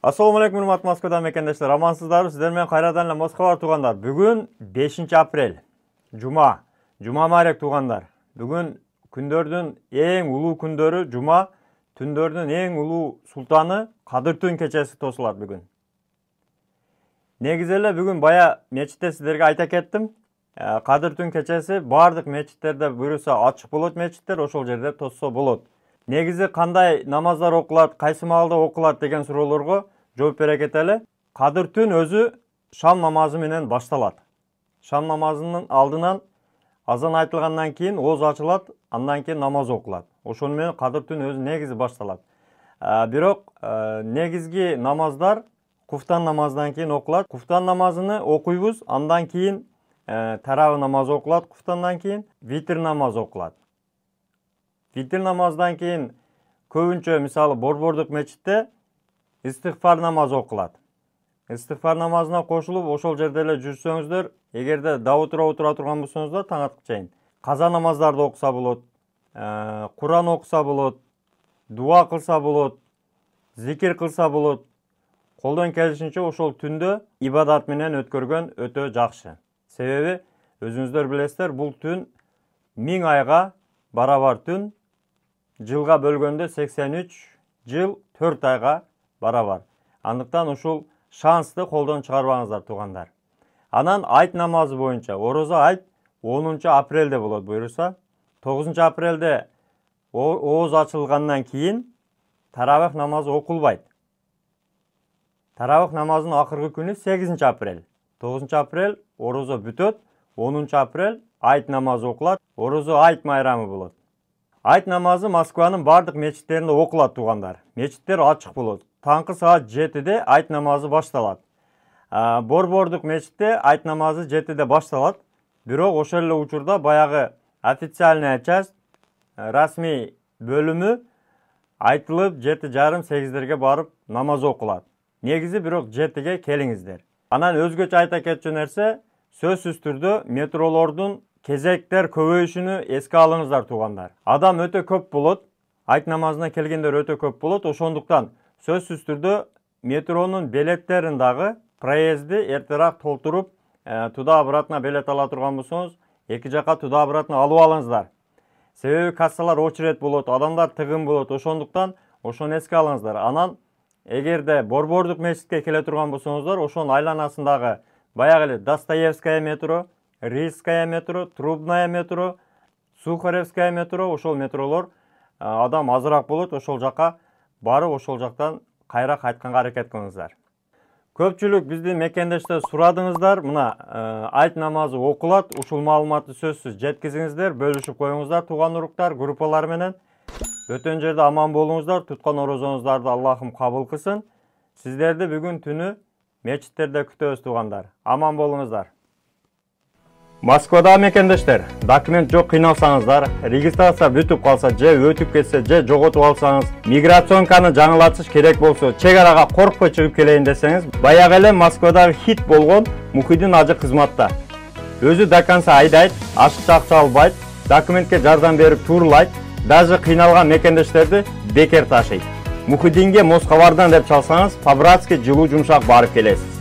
Assalamu alaikum hurmatly Moskvadan mekendештер. Амансыздарбы? Сиздер менен кайрадан эле Москва туугандар. Бүгүн 5 апрель. Жума. Жума маарек туугандар. Бүгүн күндөрдүн эң улуу күндөрү жума, түндөрдүн эң улуу султаны Кадыр түн кечеси тосулат бүгүн. Негизи эле бүгүн бая мечитте сиздерге айта кеттим. Кадыр түн кечеси бардык мечиттерде буюрса ачык болот мечиттер, ошол жерде тосса болот. Негизи кандай намаздар окулат, кайсы маалда окулат деген суроолорго жооп бере кетели. Кадыр түн өзү шам намазы менен башталат. Шам намазынын алдынан азан айтылгандан кийин ооз ачылат, андан кийин намаз окулат. Ошону менен Кадыр түн өзү негизи башталат. Бирок негизги намаздар куфтан намаздан кийин окулат. Куфтан намазыны окуйбуз, андан кийин тарабы намазы окулат, куфтандан кийин витр намазы окулат. Витр намаздан кийин көбүнчө мисалы борбордук мечитте истигфар намазы окулат. Истигфар намазына кошулуп ошол жерде эле жүрсөңүздөр, эгерде дабы тура турган болсоңуздар таң аткы чейин каза намаздарды окуса болот, Куран окуса болот, дуа кылса болот, зикир кылса болот. Колдон келишинче ошол түндө ибадат менен өткөргөн өтө жакшы. Себеби өзүңүздөр билесиздер, бул түн 1000 айга барабар түн, жылга бөлгөндө 83 жыл 4 айга барабар. Андыктан ушул шансты колдон чыгарбаңыздар туугандар. Анан айт намазы боюнча орозо айт 10 апрелде болот буюрса, 9 апрелде ооз ачылгандан кийин таравих намазы окулбайт. Таравих намазынын акыркы күнү 8 апрель. 9 апрель орозо бүтөт, 10 апрель айт намазы окулат, орозо айт майрамы болот. Айт намазы Москванын бардык мечиттеринде окулат туугандар. Мечиттер ачык болот. Таңкы саат 7-де айт намазы башталат. Борбордук мечитте айт намазы 7-де башталат. Бирок ошол эле учурда баягы официальная часть, расмий бөлүмү айтылып 7:30-8-дерге барып намаз окулат. Негизи бирок 7-ге келиңиздер. Анан өзгөчө айта кетчү нерсе, сөзсүз түрдө метролордун кезектер көбөйүшүнү эске алыңыздар туугандар. Адам өтө көп болот, айт намазына келгендер өтө көп болот, ошондуктан сөзсүз түрдө метронун билеттерин дагы проезди эртерээк толтуруп, туда-обратно билет ала турган болсоңуз, эки жака туда-обратно алып алыңыздар. Себеби кассалар очередь болот, адамдар тыгын болот, ошондуктан ошону эске алыңыздар. Анан эгерде борбордук мечитке келе турган болсоңуздар, ошонун айланасындагы баягы эле Достоевская метро, Рижская метро, Трубная метро, Сухаревская метро, ошол метролор адам азыраак болот, ошол жака барып ошол жактан кайра кайтканга аракет кылыңыздар. Көпчүлүк биздин мекендеште сурадыңыздар, мына айт намазы окулат, ушул маалыматты сөзсүз жеткизиңиздер, бөлүшүп коюңуздар тууган уруктар, группалар менен. Өтөн жерде аман болуңуздар, туткан орозоңуздарды Аллахым кабыл кылсын. Сиздерди бүгүн түнү мечиттерде күтөбүз туугандар. Аман болуңуздар. Москвада мекендештер, документ жок кыйналсаңыздар, регистрация бүтүп калса, же өтүп кетсе, же жоготуп алсаңыз, миграционканы жаңылатыш керек болсо, чек арага коркпой чыгып келейин десеңиз, баягы эле Москвадагы хит болгон Мухиддин ажы кызматта. Өзү до конца айдайт, ашыкча акча албайт, документке жардам берип турлайт, даже кыйналган мекендештерди бекер ташыйт. Мухиддинге Москвардан деп чалсаңыз, по-братски жылуу жумшак барып келесиз.